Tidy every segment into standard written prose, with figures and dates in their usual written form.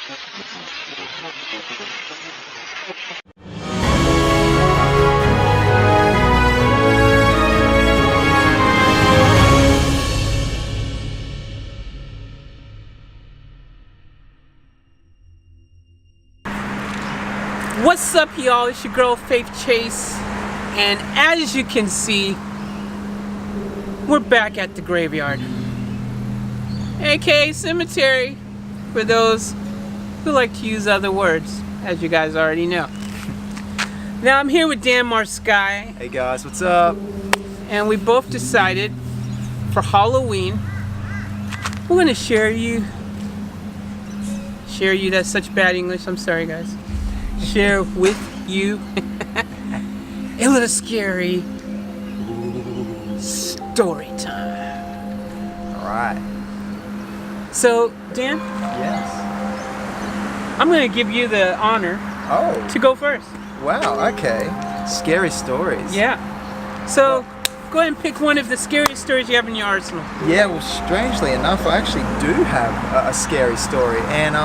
What's up, y'all? It's your girl Faith Chase, and as you can see, we're back at the graveyard, aka cemetery, for those who like to use other words, as you guys already know. Now I'm here with Danmarsky. Hey guys, what's up? And we both decided for Halloween we're gonna share you. That's such bad English. I'm sorry, guys. Share with you a little scary story time. Alright. So, Dan, Yes. I'm going to give you the honor Oh, to go first. wow, okay. Scary stories. Yeah. So, go ahead and pick one of the scariest stories you have in your arsenal. Yeah, well, strangely enough, I actually do have a scary story. And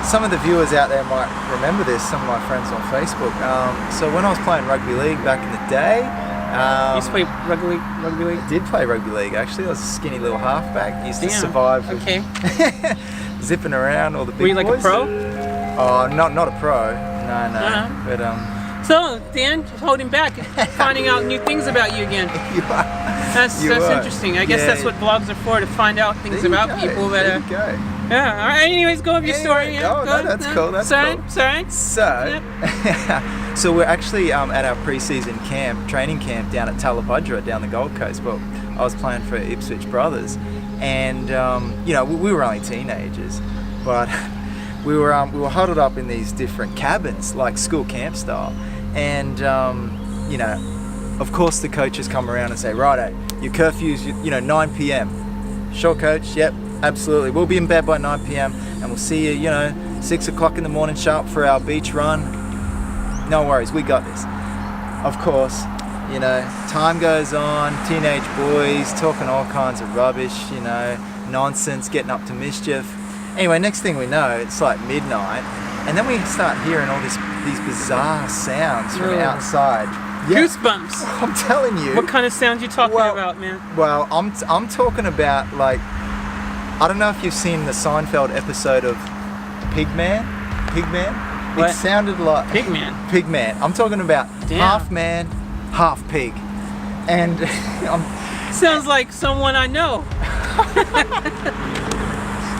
some of the viewers out there might remember this, some of my friends on Facebook. So when I was playing rugby league back in the day... You used to play rugby league? I did play rugby league, actually. I was a skinny little halfback. Used to Damn. survive with Okay. zipping around all the big boys. Were you like a pro? Oh, not a pro. No. But So, Dan, just holding back, finding out new things about you again. you are. That's interesting. I guess that's what blogs are for, to find out things about people that There you go. Yeah, alright, anyways, go with your story. Yeah, Yeah, no, that's cool, that's cool. Sorry. So, so we're actually at our pre-season training camp down at Talabudra, down the Gold Coast. Well, I was playing for Ipswich Brothers, and you know, we were only teenagers, but we were huddled up in these different cabins, like school camp style, and you know, of course the coaches come around and say, righto, your curfew's 9 p.m. Sure, coach. Yep. Absolutely. We'll be in bed by 9 p.m. and we'll see you, 6 o'clock in the morning sharp for our beach run. No worries, we got this. Of course, time goes on, teenage boys talking all kinds of rubbish, nonsense, getting up to mischief. Anyway, next thing we know, it's like midnight, and then we start hearing all these bizarre sounds from outside. Yeah. Goosebumps. I'm telling you. What kind of sounds you talking about, man? Well, I'm talking about, like, I don't know if you've seen the Seinfeld episode of Pigman. What? It sounded like Pigman. I'm talking about half man, half pig, and sounds like someone I know.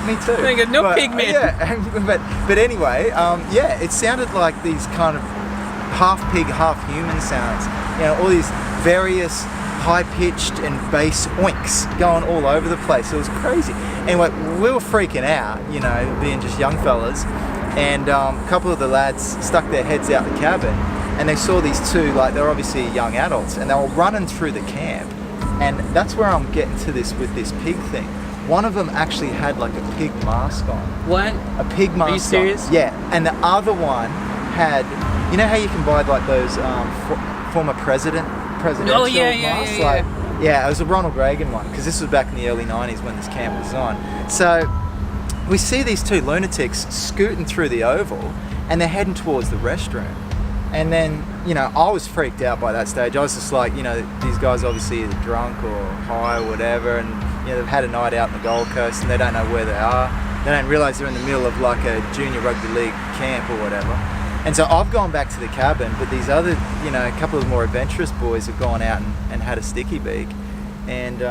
Me too. Pigman. Yeah, but anyway, it sounded like these kind of half pig, half human sounds. All these various high-pitched and bass oinks going all over the place. It was crazy. Anyway, we were freaking out, being just young fellas, and a couple of the lads stuck their heads out the cabin, and they saw these two, like, they're obviously young adults, and they were running through the camp, and that's where I'm getting to this with this pig thing. One of them actually had like a pig mask on. What? A pig mask. Are you serious? On. Yeah, and the other one had, how you can buy like those former presidential masks? Yeah, it was a Ronald Reagan one, because this was back in the early 90s when this camp was on. So we see these two lunatics scooting through the oval, and they're heading towards the restroom. And then, I was freaked out by that stage. I was just like, these guys obviously either drunk or high or whatever, and they've had a night out in the Gold Coast and they don't know where they are. They don't realise they're in the middle of like a junior rugby league camp or whatever. And so I've gone back to the cabin, but these other, a couple of more adventurous boys have gone out and had a sticky beak. And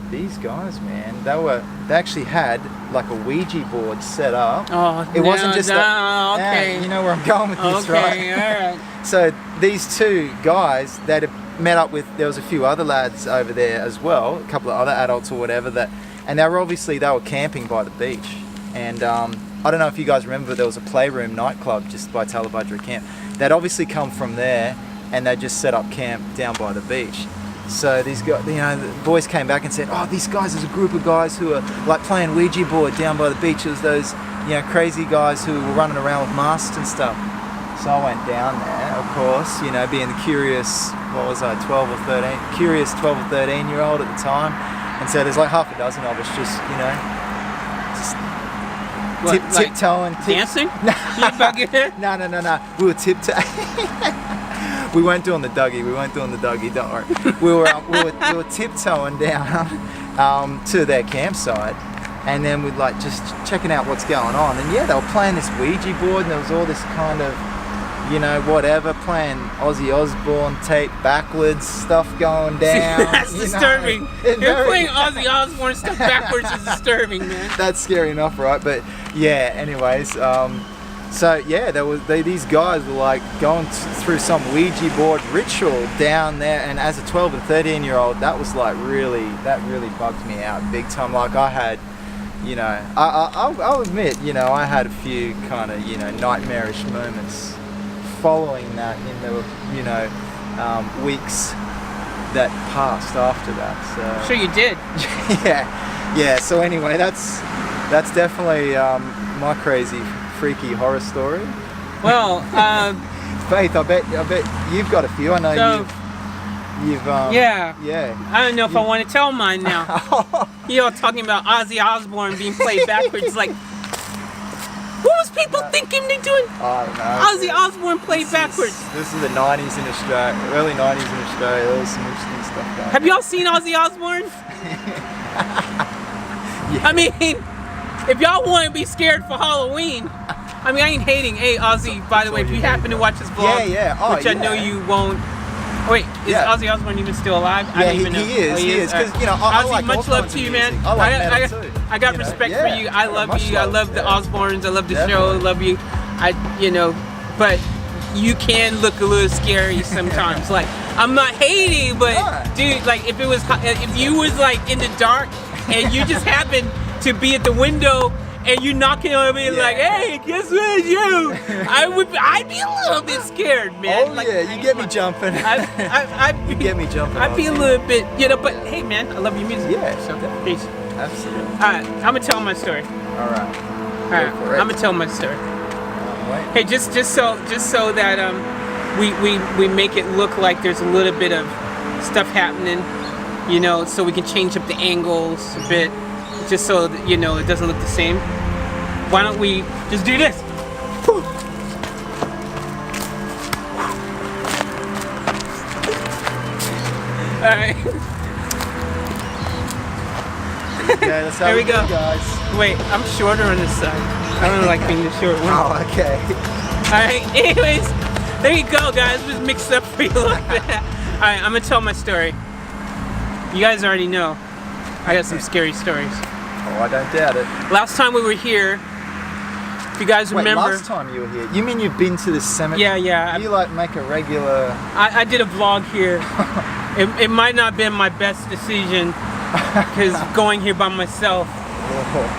these guys, man, they actually had like a Ouija board set up. Oh, it wasn't just okay. You know where I'm going with this, right? Okay, all right. So these two guys that had met up with, there was a few other lads over there as well, a couple of other adults or whatever, and they were camping by the beach. And I don't know if you guys remember, but there was a Playroom nightclub just by Talabudra camp. They'd obviously come from there, and they just set up camp down by the beach. So these guys, the boys came back and said, oh, these guys, there's a group of guys who are like playing Ouija board down by the beach. It was those, crazy guys who were running around with masks and stuff. So I went down there, of course, being the curious, 12 or 13-year-old at the time. And so there's like half a dozen of us just What, like tiptoeing. dancing? No. We were tiptoeing. We weren't doing the Dougie. Don't worry. We were tiptoeing down to their campsite, and then we'd like just checking out what's going on. And yeah, they were playing this Ouija board, and there was all this kind of, you know, whatever, playing Ozzy Osbourne tape backwards stuff going down. That's disturbing. You're playing Ozzy Osbourne stuff backwards is disturbing, man. That's scary enough, right? But yeah, anyways, so yeah, these guys were like going through some Ouija board ritual down there, and as a 12 and 13-year-old, that was like really bugged me out big time. Like I had, you know, I'll admit, you know, I had a few kind of, you know, nightmarish moments following that in the, you know, weeks that passed after that. So sure you did. yeah. So anyway, that's definitely my crazy, freaky horror story. Well, Faith, I bet you've got a few. I know you've yeah. I don't know if I want to tell mine now. You're talking about Ozzy Osbourne being played backwards, like. What was people thinking they're doing? I don't know. Ozzy Osbourne played backwards. This is the 90s in Australia, early 90s in Australia. There was some interesting stuff going on. Have y'all seen Ozzy Osbourne? Yeah. I mean, if y'all want to be scared for Halloween, I mean, I ain't hating. Hey, Ozzy, by the way, if you happen to watch this vlog, which I know you won't. Wait, is Ozzy Osbourne even still alive? Yeah, I don't even know. He is. Because, you know, I Ozzy, like much love to you, man. I like metal too. I got respect for you. I love you. I love the Osbournes. I love the show. I love you. You know, but you can look a little scary sometimes. Like, I'm not hating, but dude, like if you was like in the dark and you just happened to be at the window and you knocking on me like, hey, guess what, it's you? I'd be a little bit scared, man. Oh like, yeah, you get me jumping. You get me jumping. I'd be a little bit, you know, but hey, man, I love your music. Yeah, so peace. Absolutely. All right, I'm gonna tell my story. All right. I'm gonna tell my story. Hey, just so that we make it look like there's a little bit of stuff happening, you know, so we can change up the angles a bit, just so that, you know, it doesn't look the same. Why don't we just do this? All right. Yeah, that's how There we go. Guys. Wait, I'm shorter on this side. I don't like being the short one. Oh, okay. Alright, anyways, there you go, guys. Just mixed up for you a little bit. Alright, I'm gonna tell my story. You guys already know I got some scary stories. Oh, I don't doubt it. Last time we were here, if you guys remember. Wait, last time you were here? You mean you've been to this cemetery? Yeah. You like make a regular... I did a vlog here. It might not have been my best decision, because going here by myself.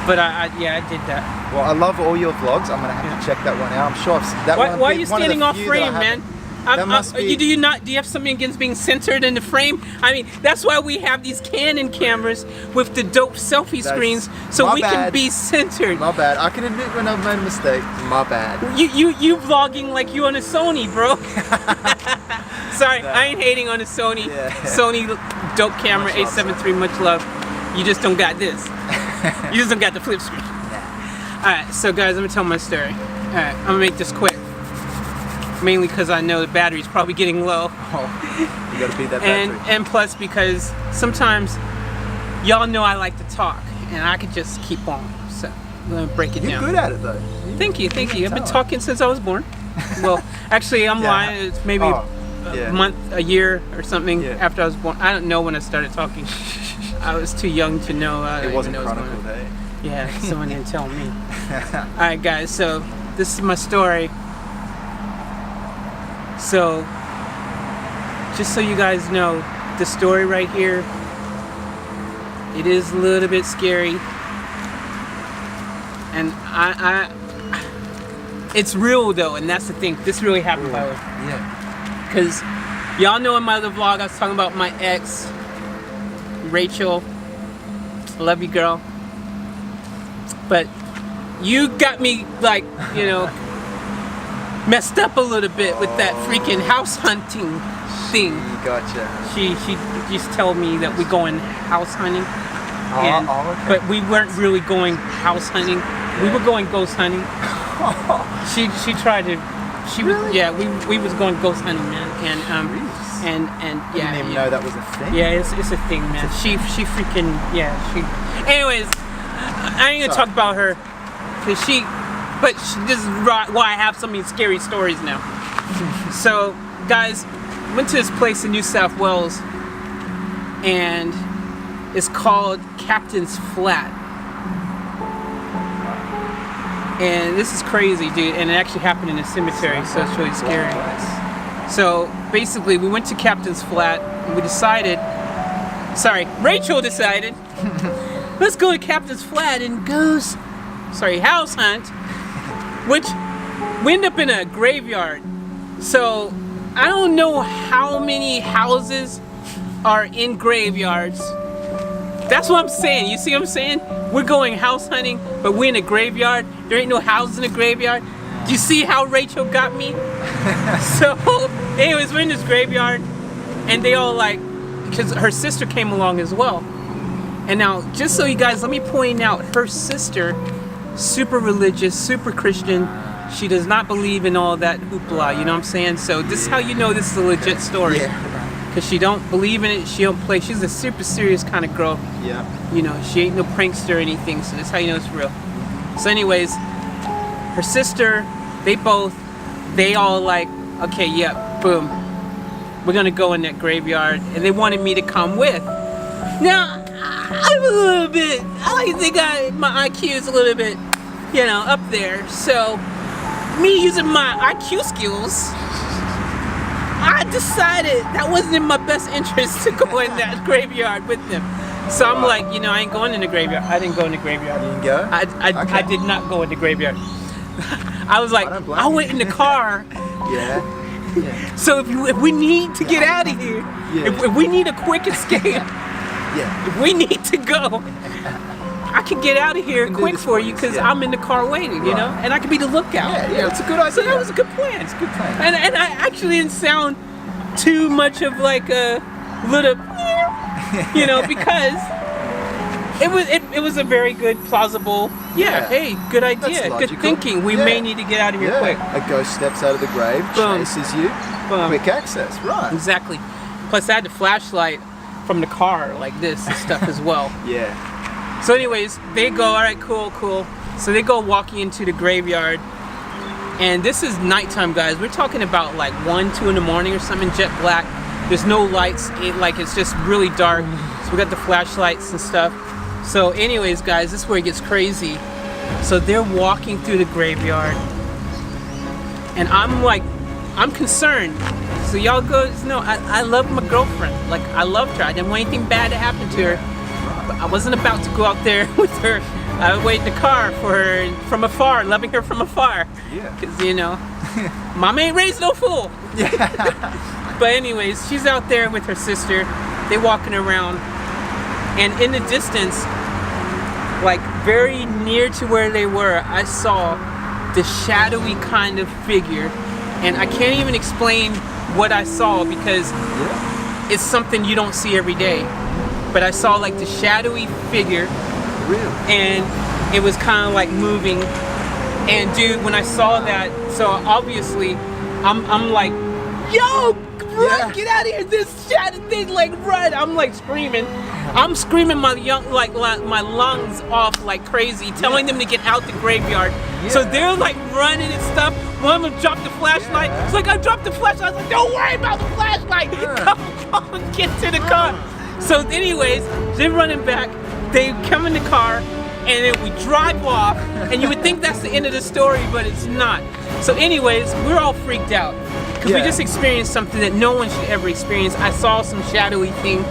But I did that. Well, I love all your vlogs. I'm gonna have to check that one out. I'm sure that why are you standing off frame, man? Do you have something against being centered in the frame? I mean, that's why we have these Canon cameras with the dope selfie screens, so we can be centered. My bad. I can admit when I've made a mistake. My bad. You vlogging like you on a Sony, bro. Sorry, I ain't hating on a Sony. Sony dope camera, A7 III, much love. You just don't got this. You just don't got the flip screen. Alright, so guys, let me tell my story. Alright, I'm gonna make this quick. Mainly because I know the battery's probably getting low. Oh, you gotta beat that battery. And plus because sometimes y'all know I like to talk and I could just keep on. So I'm gonna break it down. You're good at it though. Thank you. I've been talking since I was born. Well, actually I'm lying. It's maybe a month, a year or something after I was born. I don't know when I started talking. I was too young to know. It wasn't chronicled, eh? Yeah, someone didn't tell me. Alright guys, so this is my story. So, just so you guys know, the story right here, it is a little bit scary. And it's real though, and that's the thing. This really happened, by the way. Yeah. Because y'all know in my other vlog I was talking about my ex, Rachel. I love you, girl. But you got me, like, you know, messed up a little bit with that freaking house hunting thing. Gotcha. She just told me that we're going house hunting. Okay. But we weren't really going house hunting. We were going ghost hunting. She tried to. She was Really? we was going ghost hunting, man, and I yeah. didn't even know that was a thing. Yeah, it's a thing, man. She freaking she. Anyways, I ain't gonna talk about her, cause this is why I have so many scary stories now. So, guys, went to this place in New South Wales, and it's called Captain's Flat. And this is crazy, dude, and it actually happened in a cemetery, so it's really scary. So basically, we went to Captain's Flat, and we decided, Rachel decided, let's go to Captain's Flat and house hunt, which we end up in a graveyard. So I don't know how many houses are in graveyards. That's what I'm saying. You see what I'm saying? We're going house hunting, but we're in a graveyard. There ain't no houses in the graveyard. Do you see how Rachel got me? So, anyways, we're in this graveyard, and they all because her sister came along as well. And now, just so you guys, let me point out, her sister, super religious, super Christian. She does not believe in all that hoopla, you know what I'm saying? So this is how you know this is a legit story. Because she don't believe in it, she don't play. She's a super serious kind of girl. Yeah. You know, she ain't no prankster or anything, so that's how you know it's real. So anyways, her sister, they all okay, yeah, boom. We're gonna go in that graveyard, and they wanted me to come with. Now, I'm a little bit, I think my IQ is a little bit, up there. So, me using my IQ skills, I decided that wasn't in my best interest to go in that graveyard with them. So I'm like, I ain't going in the graveyard. I didn't go in the graveyard. You didn't go? I did not go in the graveyard. I was like, I went in the car. Yeah. So if we need to get out of here, if we need a quick escape, if we need to go, I can get out of here quick for you because I'm in the car waiting, you know, and I can be the lookout. Yeah, it's a good idea. So that was a good plan. It's a good plan. And I actually didn't sound too much of like a little, because it was a very good, plausible. Hey, good idea, good thinking. We may need to get out of here quick. A ghost steps out of the grave, chases you, quick access, right? Exactly. Plus, I had the flashlight from the car like this and stuff as well. Yeah. So anyways, they go, all right, cool. So they go walking into the graveyard, and this is nighttime, guys. We're talking about 1, 2 in the morning or something, jet black. There's no lights, it's just really dark. So we got the flashlights and stuff. So anyways, guys, this is where it gets crazy. So they're walking through the graveyard, and I'm concerned. So y'all go, I love my girlfriend. I loved her. I didn't want anything bad to happen to her. I wasn't about to go out there with her. I would wait in the car for her from afar, loving her from afar. Yeah. Because, Mama ain't raised no fool. Yeah. But anyways, she's out there with her sister. They walking around. And in the distance, very near to where they were, I saw the shadowy kind of figure. And I can't even explain what I saw because it's something you don't see every day. But I saw the shadowy figure, and it was kind of moving. And dude, when I saw that, so obviously, I'm like, yo, run, get out of here! This shadow thing, run! I'm screaming, my lungs off like crazy, telling them to get out the graveyard. So they're running and stuff. One of them dropped the flashlight. It's I dropped the flashlight. I was like, don't worry about the flashlight. Come on, get to the car. So anyways, they're running back, they come in the car, and then we drive off, and you would think that's the end of the story, but it's not. So anyways, we're all freaked out, because we just experienced something that no one should ever experience. I saw some shadowy thing,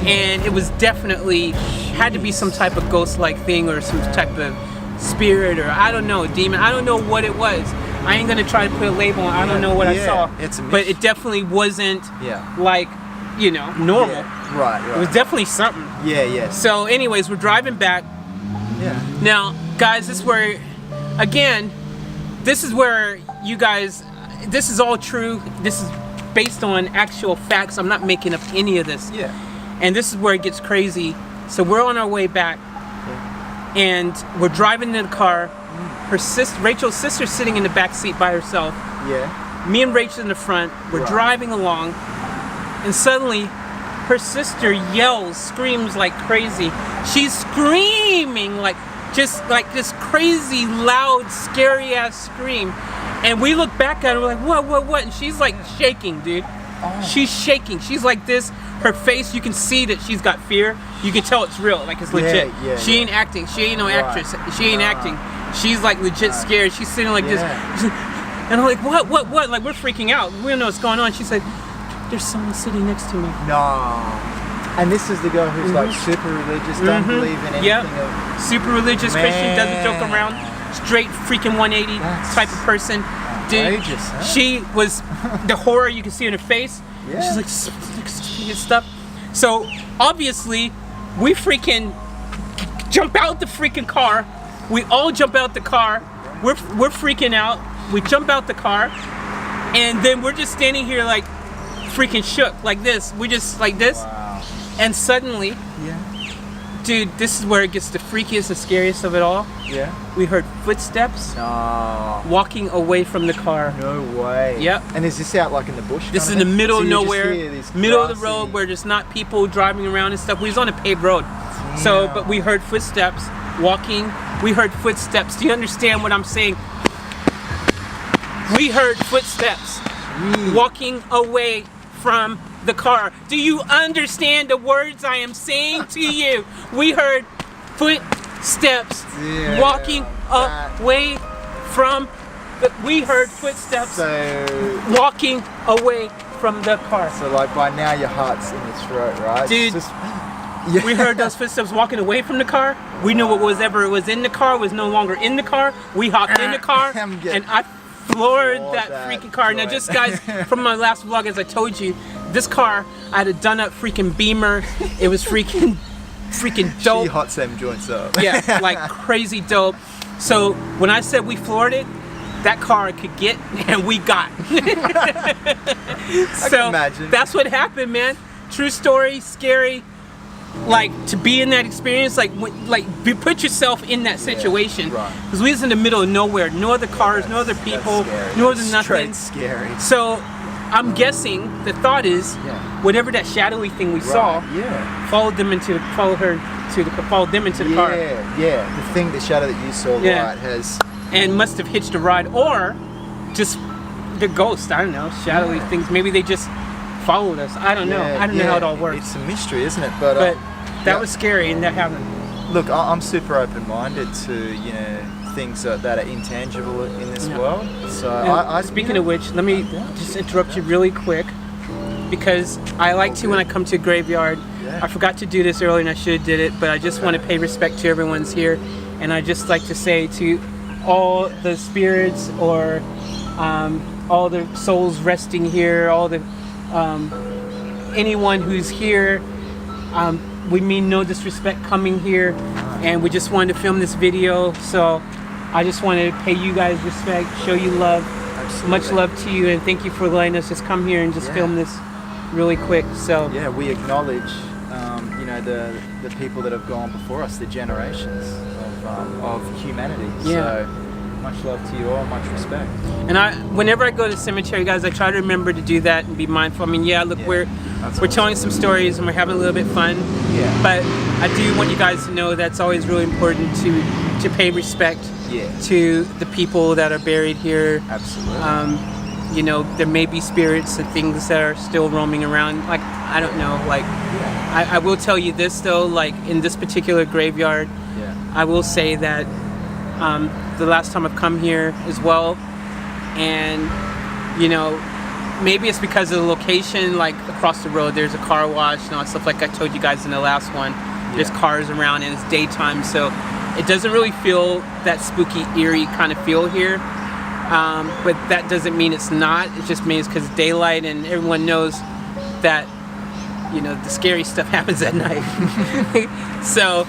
and it was definitely, had to be some type of ghost-like thing, or some type of spirit, or I don't know, a demon. I don't know what it was. I ain't gonna try to put a label on, I don't know what I saw. But it definitely wasn't normal. Right. It was definitely something. Yeah. So anyways, we're driving back. Yeah. Now, guys, this is where, again, this is where you guys, this is all true. This is based on actual facts. I'm not making up any of this. Yeah. And this is where it gets crazy. So we're on our way back, and we're driving in the car. Rachel's sister's sitting in the back seat by herself. Yeah. Me and Rachel in the front. We're driving along, and suddenly, her sister yells, screams like crazy. She's screaming like just like this crazy, loud, scary ass scream. And we look back at her, we're like, what? And she's like shaking, dude. She's shaking. She's like this. Her face, you can see that she's got fear. You can tell it's real, like it's legit. She ain't acting. She ain't no actress. She ain't acting. She's like legit scared. She's sitting like this. And I'm like, what? Like we're freaking out. We don't know what's going on. She said, there's someone sitting next to me. No. And this is the girl who's like super religious, don't believe in anything of... Super religious Christian, doesn't joke around. Straight freaking 180 type of person. Dude, huh? she was the horror you can see in her face. She's like stuff. So obviously, we freaking jump out the freaking car. We all jump out the car. We're freaking out. We jump out the car, and then we're just standing here like freaking shook like this. We just like this, and suddenly, dude, this is where it gets the freakiest and scariest of it all. We heard footsteps walking away from the car. No way. Yep. And is this out like in the bush? This is in the middle of nowhere, middle of the road where there's not people driving around and stuff. We was on a paved road. So, but we heard footsteps walking. We heard footsteps. Do you understand what I'm saying? We heard footsteps walking away from the car. Do you understand the words I am saying to you? We heard footsteps walking away from we heard footsteps walking away from the car. So like by now your heart's in its throat, right? Dude, we heard those footsteps walking away from the car. We knew whatever was in the car was no longer in the car. We hopped in the car and I floored that freaking car. Now just guys, from my last vlog, as I told you, this car, I had a done up freaking Beamer. It was freaking dope. She hots them joints up. Yeah, like crazy dope. So when I said we floored it, that car could get and we got. So that's what happened, man. True story, scary. Like to be in that experience, put yourself in that situation. Because we was in the middle of nowhere, no other cars, no other people, no other nothing. Scary. So I'm guessing the thought is, whatever that shadowy thing we saw, followed them into the car. The shadow that you saw, has and must have hitched a ride, or just the ghost. I don't know, shadowy things. Maybe they just followed us. I don't know. I don't know how it all works. It's a mystery, isn't it? But that was scary, and that happened. Look, I'm super open-minded to things that are intangible in this world. So speaking of which, let me just interrupt you really quick, because I like to when I come to a graveyard. I forgot to do this earlier, and I should have did it, but I just want to pay respect to everyone's here, and I just like to say to all the spirits or all the souls resting here, all the anyone who's here, we mean no disrespect coming here, and we just wanted to film this video, so I just wanted to pay you guys respect, show you love. Absolutely. Much love to you, and thank you for letting us just come here and just film this really quick. So we acknowledge the people that have gone before us, the generations of humanity. So much love to you all, much respect. And whenever I go to the cemetery, guys, I try to remember to do that and be mindful. I mean, look, we're telling some stories and we're having a little bit fun. But I do want you guys to know that's always really important to pay respect to the people that are buried here. Absolutely. There may be spirits and things that are still roaming around. Like, I don't know. Like, I will tell you this though. Like in this particular graveyard, I will say that. The last time I've come here as well, and maybe it's because of the location, like across the road there's a car wash and all that stuff, like I told you guys in the last one. There's cars around and it's daytime, so it doesn't really feel that spooky, eerie kind of feel here, but that doesn't mean it's not. It just means because it's daylight and everyone knows that the scary stuff happens at night. So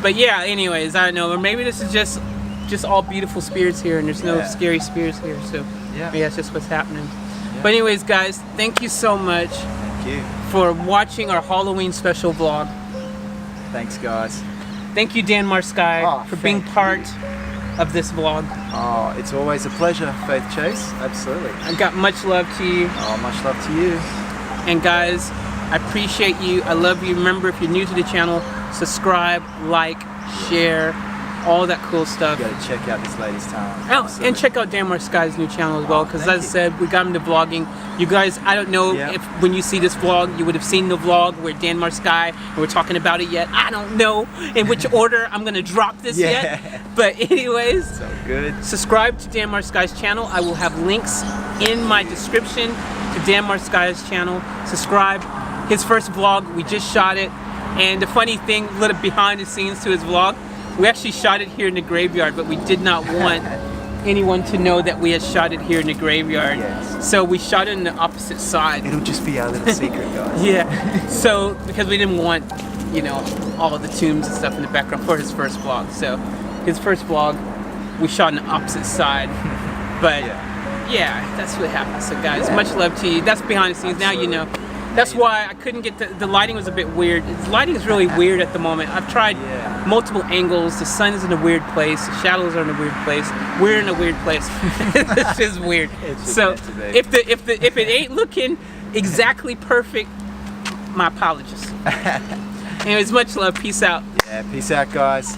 but yeah, anyways, I don't know, or maybe this is just all beautiful spirits here and there's no scary spirits here, so maybe that's just what's happening. But anyways, guys, thank you so much for watching our Halloween special vlog. Thanks, guys. Thank you, Danmarsky, for being part of this vlog. Oh, it's always a pleasure, Faith Chase. Absolutely. I got much love to you. Oh, much love to you. And guys, I appreciate you. I love you. Remember, if you're new to the channel, subscribe, like, share, all that cool stuff. You gotta check out this lady's talent. Oh, and check out Danmarsky's new channel as well, because as I said, we got him to vlogging. You guys, I don't know if when you see this vlog, you would have seen the vlog where Danmarsky, and we're talking about it yet. I don't know in which order I'm gonna drop this yet. But anyways, so good. Subscribe to Danmarsky's channel. I will have links in my description to Danmarsky's channel. Subscribe. His first vlog, we just shot it. And the funny thing, a little behind the scenes to his vlog, we actually shot it here in the graveyard, but we did not want anyone to know that we had shot it here in the graveyard. Yes. So we shot it on the opposite side. It'll just be our little secret, guys. Yeah. So, because we didn't want, you know, all of the tombs and stuff in the background for his first vlog. So, his first vlog, we shot on the opposite side. But, yeah, that's what happened. So, guys, much love to you. That's behind the scenes. Now you know. That's why I couldn't get the lighting was a bit weird. The lighting is really weird at the moment. I've tried multiple angles. The sun is in a weird place. The shadows are in a weird place. We're in a weird place. It's just weird. So if it ain't looking exactly perfect, my apologies. Anyways, much love. Peace out. Yeah, peace out, guys.